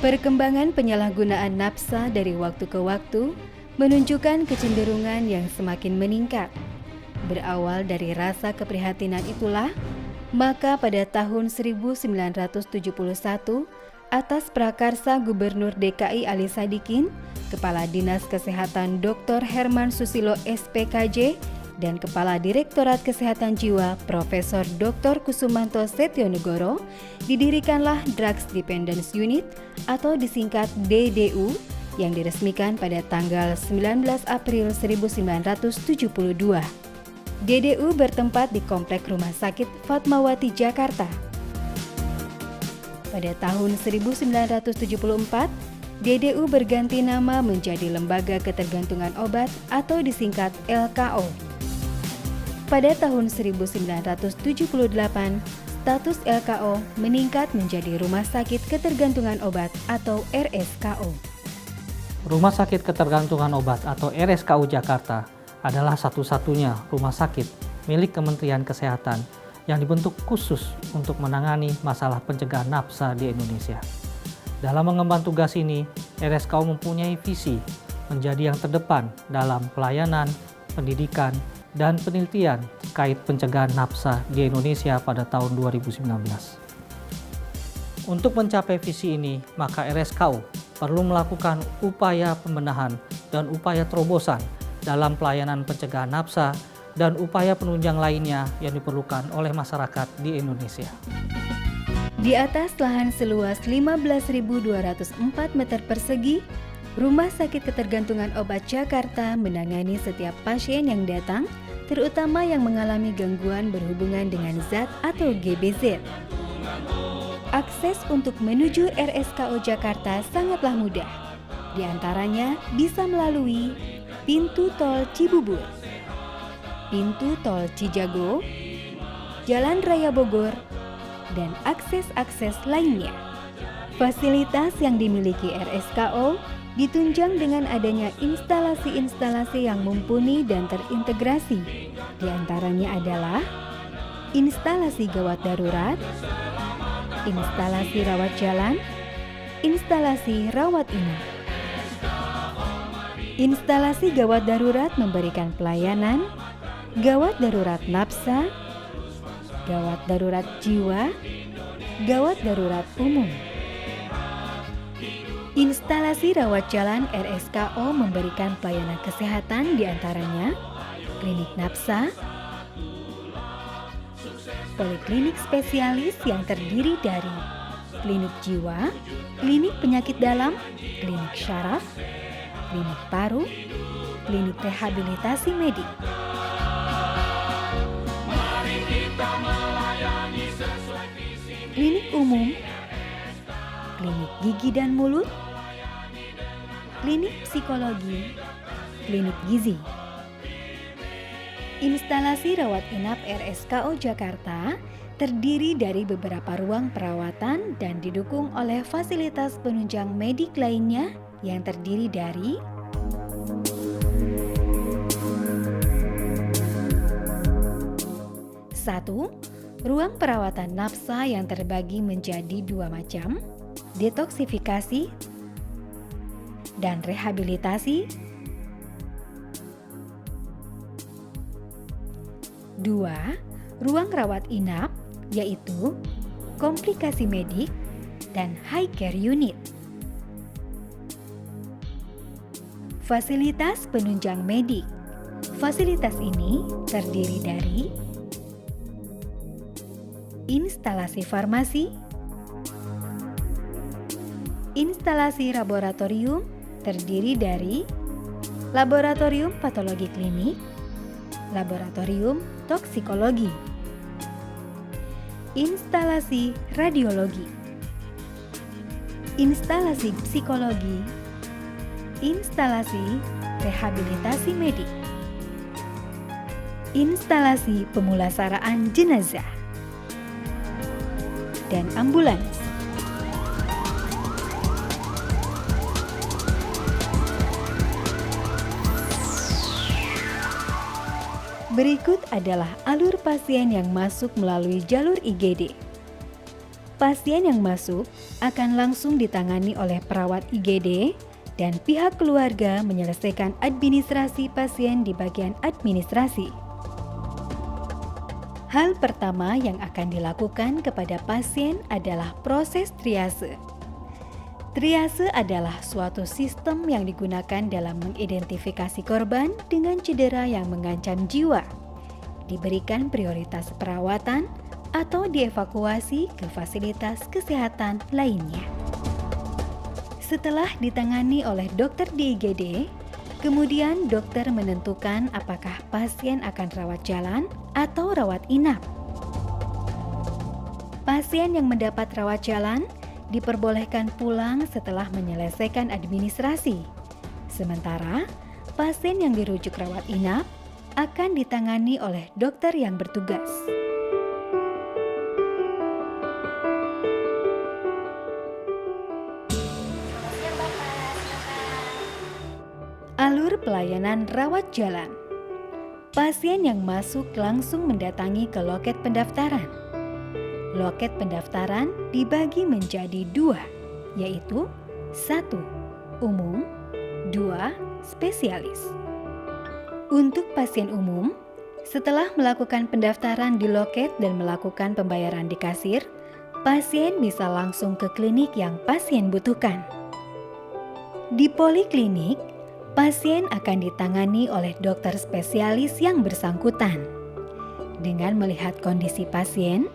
Perkembangan penyalahgunaan nafsa dari waktu ke waktu menunjukkan kecenderungan yang semakin meningkat. Berawal dari rasa keprihatinan itulah, maka pada tahun 1971, atas prakarsa Gubernur DKI Ali Sadikin, Kepala Dinas Kesehatan Dr. Herman Susilo SPKJ, dan Kepala Direktorat Kesehatan Jiwa Profesor Dr. Kusumanto Setionegoro, didirikanlah Drugs Dependence Unit atau disingkat DDU yang diresmikan pada tanggal 19 April 1972. DDU bertempat di Komplek Rumah Sakit Fatmawati, Jakarta. Pada tahun 1974, DDU berganti nama menjadi Lembaga Ketergantungan Obat atau disingkat LKO. Pada tahun 1978, status LKO meningkat menjadi Rumah Sakit Ketergantungan Obat atau RSKO. Rumah Sakit Ketergantungan Obat atau RSKO Jakarta adalah satu-satunya rumah sakit milik Kementerian Kesehatan yang dibentuk khusus untuk menangani masalah pencegahan nafsa di Indonesia. Dalam mengemban tugas ini, RSKO mempunyai visi menjadi yang terdepan dalam pelayanan, pendidikan, dan penelitian terkait pencegahan nafsa di Indonesia pada tahun 2019. Untuk mencapai visi ini, maka RSKO perlu melakukan upaya pembenahan dan upaya terobosan dalam pelayanan pencegahan nafsa dan upaya penunjang lainnya yang diperlukan oleh masyarakat di Indonesia. Di atas lahan seluas 15.204 meter persegi, Rumah Sakit Ketergantungan Obat Jakarta menangani setiap pasien yang datang, terutama yang mengalami gangguan berhubungan dengan zat atau GBZ. Akses untuk menuju RSKO Jakarta sangatlah mudah. Di antaranya bisa melalui pintu tol Cibubur, pintu tol Cijago, Jalan Raya Bogor, dan akses-akses lainnya. Fasilitas yang dimiliki RSKO ditunjang dengan adanya instalasi-instalasi yang mumpuni dan terintegrasi. Di antaranya adalah instalasi gawat darurat, instalasi rawat jalan, instalasi rawat inap. Instalasi gawat darurat memberikan pelayanan gawat darurat nafsa, gawat darurat jiwa, gawat darurat umum. Instalasi rawat jalan RSKO memberikan pelayanan kesehatan di antaranya klinik nafsa, poliklinik spesialis yang terdiri dari klinik jiwa, klinik penyakit dalam, klinik syaraf, klinik paru, klinik rehabilitasi medik. Klinik umum, klinik gigi dan mulut, klinik psikologi, klinik gizi. Instalasi rawat inap RSKO Jakarta terdiri dari beberapa ruang perawatan dan didukung oleh fasilitas penunjang medik lainnya yang terdiri dari satu, ruang perawatan nafsa yang terbagi menjadi dua macam, detoksifikasi dan rehabilitasi. 2. Ruang rawat inap, yaitu komplikasi medik dan high care unit. Fasilitas penunjang medik. Fasilitas ini terdiri dari instalasi farmasi, instalasi laboratorium terdiri dari laboratorium patologi klinik, laboratorium toksikologi, instalasi radiologi, instalasi psikologi, instalasi rehabilitasi medik, instalasi pemulasaraan jenazah, dan ambulans. Berikut adalah alur pasien yang masuk melalui jalur IGD. Pasien yang masuk akan langsung ditangani oleh perawat IGD dan pihak keluarga menyelesaikan administrasi pasien di bagian administrasi. Hal pertama yang akan dilakukan kepada pasien adalah proses triase. Triase adalah suatu sistem yang digunakan dalam mengidentifikasi korban dengan cedera yang mengancam jiwa, diberikan prioritas perawatan atau dievakuasi ke fasilitas kesehatan lainnya. Setelah ditangani oleh dokter di IGD, kemudian dokter menentukan apakah pasien akan rawat jalan atau rawat inap. Pasien yang mendapat rawat jalan diperbolehkan pulang setelah menyelesaikan administrasi. Sementara pasien yang dirujuk rawat inap akan ditangani oleh dokter yang bertugas. Alur pelayanan rawat jalan. Pasien yang masuk langsung mendatangi ke loket pendaftaran. Loket pendaftaran dibagi menjadi 2, yaitu 1. Umum, 2. Spesialis. Untuk pasien umum, setelah melakukan pendaftaran di loket dan melakukan pembayaran di kasir, pasien bisa langsung ke klinik yang pasien butuhkan. Di poliklinik, pasien akan ditangani oleh dokter spesialis yang bersangkutan. Dengan melihat kondisi pasien,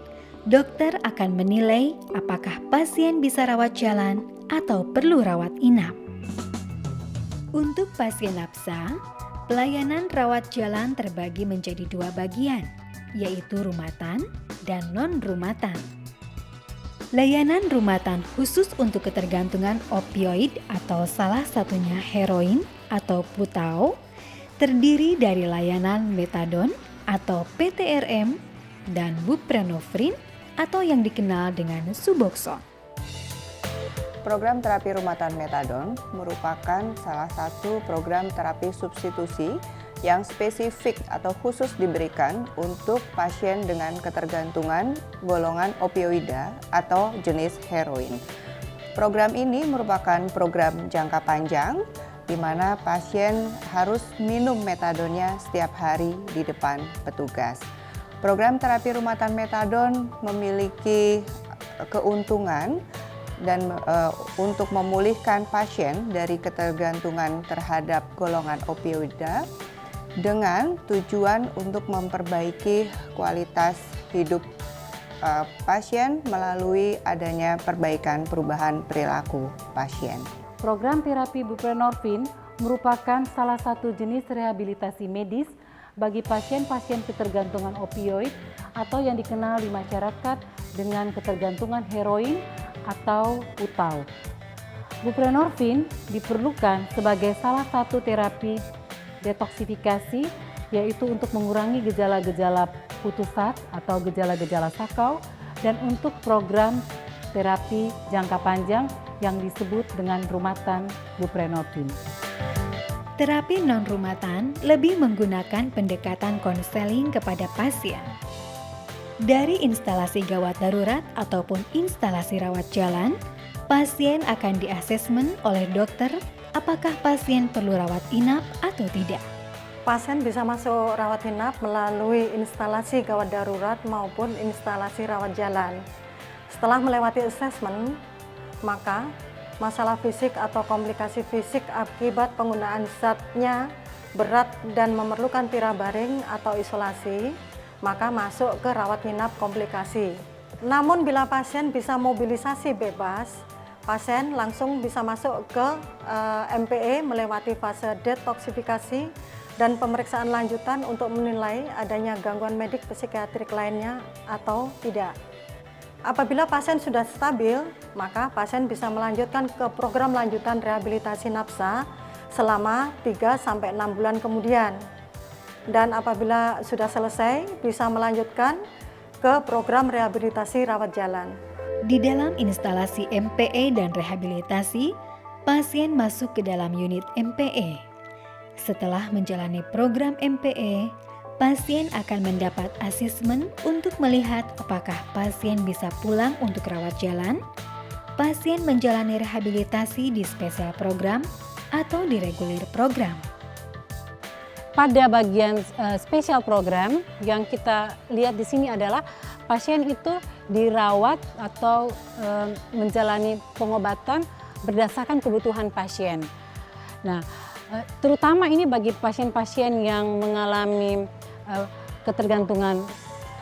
dokter akan menilai apakah pasien bisa rawat jalan atau perlu rawat inap. Untuk pasien nafsa, pelayanan rawat jalan terbagi menjadi 2 bagian, yaitu rumatan dan non-rumatan. Layanan rumatan khusus untuk ketergantungan opioid atau salah satunya heroin atau putau terdiri dari layanan metadon atau PTRM dan buprenorfin atau yang dikenal dengan Suboxone. Program terapi rumatan metadon merupakan salah satu program terapi substitusi yang spesifik atau khusus diberikan untuk pasien dengan ketergantungan golongan opioida atau jenis heroin. Program ini merupakan program jangka panjang di mana pasien harus minum metadonnya setiap hari di depan petugas. Program terapi rumatan metadon memiliki keuntungan dan untuk memulihkan pasien dari ketergantungan terhadap golongan opioida dengan tujuan untuk memperbaiki kualitas hidup pasien melalui adanya perbaikan perubahan perilaku pasien. Program terapi buprenorfin merupakan salah satu jenis rehabilitasi medis bagi pasien-pasien ketergantungan opioid atau yang dikenal di masyarakat dengan ketergantungan heroin atau putau. Buprenorfin diperlukan sebagai salah satu terapi detoksifikasi, yaitu untuk mengurangi gejala-gejala putus asa atau gejala-gejala sakau, dan untuk program terapi jangka panjang yang disebut dengan rumatan buprenorfin. Terapi non-rumatan lebih menggunakan pendekatan konseling kepada pasien. Dari instalasi gawat darurat ataupun instalasi rawat jalan, pasien akan diasesmen oleh dokter apakah pasien perlu rawat inap atau tidak. Pasien bisa masuk rawat inap melalui instalasi gawat darurat maupun instalasi rawat jalan. Setelah melewati asesmen, maka masalah fisik atau komplikasi fisik akibat penggunaan zatnya berat dan memerlukan pirabaring atau isolasi, maka masuk ke rawat inap komplikasi. Namun bila pasien bisa mobilisasi bebas, pasien langsung bisa masuk ke MPE melewati fase detoksifikasi dan pemeriksaan lanjutan untuk menilai adanya gangguan medik psikiatrik lainnya atau tidak. Apabila pasien sudah stabil, maka pasien bisa melanjutkan ke program lanjutan rehabilitasi nafsa selama 3-6 bulan kemudian. Dan apabila sudah selesai, bisa melanjutkan ke program rehabilitasi rawat jalan. Di dalam instalasi MPE dan rehabilitasi, pasien masuk ke dalam unit MPE. Setelah menjalani program MPE, pasien akan mendapat asesmen untuk melihat apakah pasien bisa pulang untuk rawat jalan, pasien menjalani rehabilitasi di spesial program atau di reguler program. Pada bagian spesial program yang kita lihat di sini adalah pasien itu dirawat atau menjalani pengobatan berdasarkan kebutuhan pasien. Nah, terutama ini bagi pasien-pasien yang mengalami ketergantungan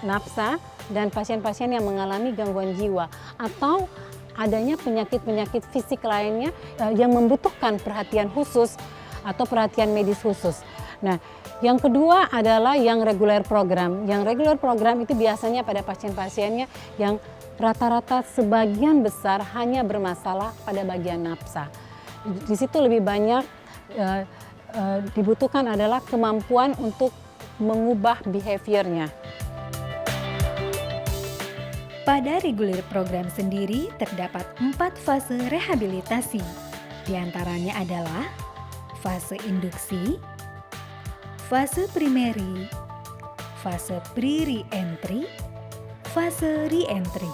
nafsa dan pasien-pasien yang mengalami gangguan jiwa atau adanya penyakit-penyakit fisik lainnya yang membutuhkan perhatian khusus atau perhatian medis khusus. Nah, yang kedua adalah yang reguler program. Yang reguler program itu biasanya pada pasien-pasiennya yang rata-rata sebagian besar hanya bermasalah pada bagian nafsa. Di situ lebih banyak dibutuhkan adalah kemampuan untuk mengubah behaviornya. Pada reguler program sendiri terdapat 4 fase rehabilitasi. Di antaranya adalah fase induksi, fase primary, fase pre-re-entry, fase re-entry.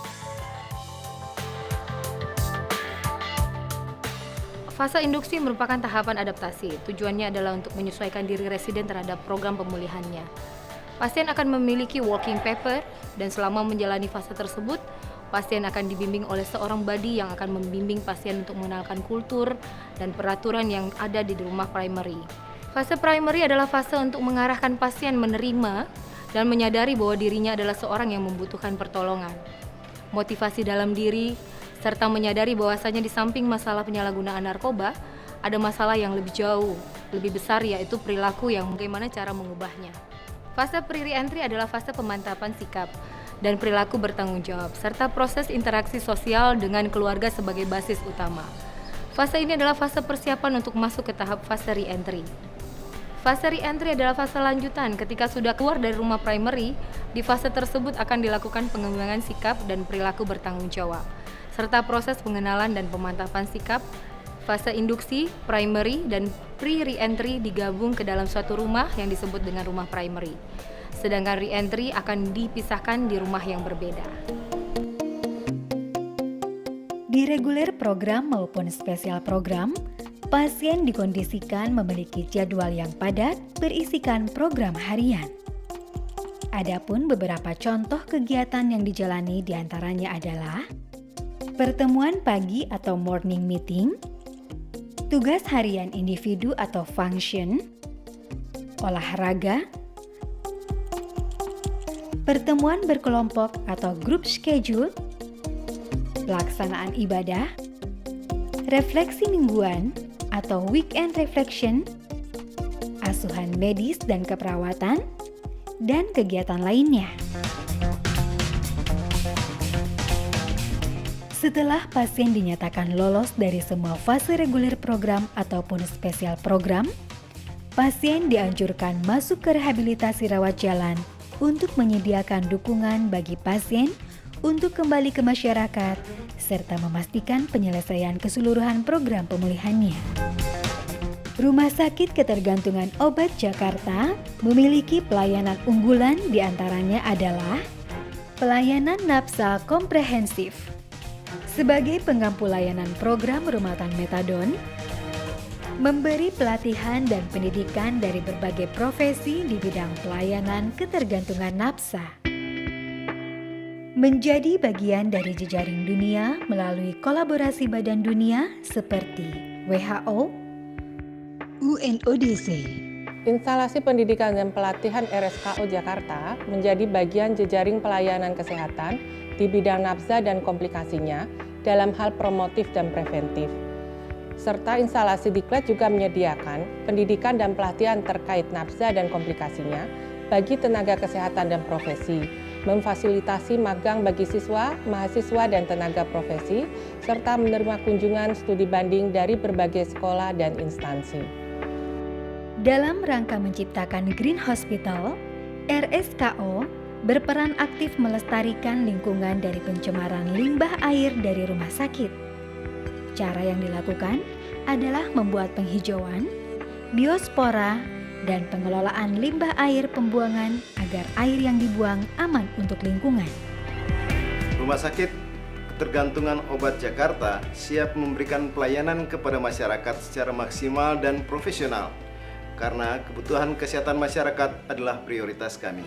Fase induksi merupakan tahapan adaptasi. Tujuannya adalah untuk menyesuaikan diri residen terhadap program pemulihannya. Pasien akan memiliki walking paper dan selama menjalani fase tersebut, pasien akan dibimbing oleh seorang body yang akan membimbing pasien untuk mengenalkan kultur dan peraturan yang ada di rumah primary. Fase primary adalah fase untuk mengarahkan pasien menerima dan menyadari bahwa dirinya adalah seorang yang membutuhkan pertolongan. Motivasi dalam diri, serta menyadari bahwasanya di samping masalah penyalahgunaan narkoba, ada masalah yang lebih jauh, lebih besar yaitu perilaku yang bagaimana cara mengubahnya. Fase pre-re-entry adalah fase pemantapan sikap dan perilaku bertanggung jawab, serta proses interaksi sosial dengan keluarga sebagai basis utama. Fase ini adalah fase persiapan untuk masuk ke tahap fase re-entry. Fase re-entry adalah fase lanjutan ketika sudah keluar dari rumah primary. Di fase tersebut akan dilakukan pengembangan sikap dan perilaku bertanggung jawab, serta proses pengenalan dan pemantapan sikap. Fase induksi, primary, dan pre-re-entry digabung ke dalam suatu rumah yang disebut dengan rumah primary. Sedangkan re-entry akan dipisahkan di rumah yang berbeda. Di reguler program maupun spesial program, pasien dikondisikan memiliki jadwal yang padat berisikan program harian. Adapun beberapa contoh kegiatan yang dijalani diantaranya adalah pertemuan pagi atau morning meeting, tugas harian individu atau function, olahraga, pertemuan berkelompok atau group schedule, pelaksanaan ibadah, refleksi mingguan atau weekend reflection, asuhan medis dan keperawatan, dan kegiatan lainnya. Setelah pasien dinyatakan lolos dari semua fase reguler program ataupun spesial program, pasien dianjurkan masuk ke rehabilitasi rawat jalan untuk menyediakan dukungan bagi pasien untuk kembali ke masyarakat, serta memastikan penyelesaian keseluruhan program pemulihannya. Rumah Sakit Ketergantungan Obat Jakarta memiliki pelayanan unggulan, diantaranya adalah pelayanan nafsa komprehensif. Sebagai penggampu layanan program rumatan metadon, memberi pelatihan dan pendidikan dari berbagai profesi di bidang pelayanan ketergantungan nafsa. Menjadi bagian dari jejaring dunia melalui kolaborasi badan dunia seperti WHO, UNODC. Instalasi Pendidikan dan Pelatihan RSKO Jakarta menjadi bagian jejaring pelayanan kesehatan di bidang nafsa dan komplikasinya dalam hal promotif dan preventif. Serta instalasi Diklat juga menyediakan pendidikan dan pelatihan terkait nafsa dan komplikasinya bagi tenaga kesehatan dan profesi, memfasilitasi magang bagi siswa, mahasiswa, dan tenaga profesi, serta menerima kunjungan studi banding dari berbagai sekolah dan instansi. Dalam rangka menciptakan Green Hospital, RSKO berperan aktif melestarikan lingkungan dari pencemaran limbah air dari rumah sakit. Cara yang dilakukan adalah membuat penghijauan, biospora, dan pengelolaan limbah air pembuangan agar air yang dibuang aman untuk lingkungan. Rumah Sakit Ketergantungan Obat Jakarta siap memberikan pelayanan kepada masyarakat secara maksimal dan profesional, karena kebutuhan kesehatan masyarakat adalah prioritas kami.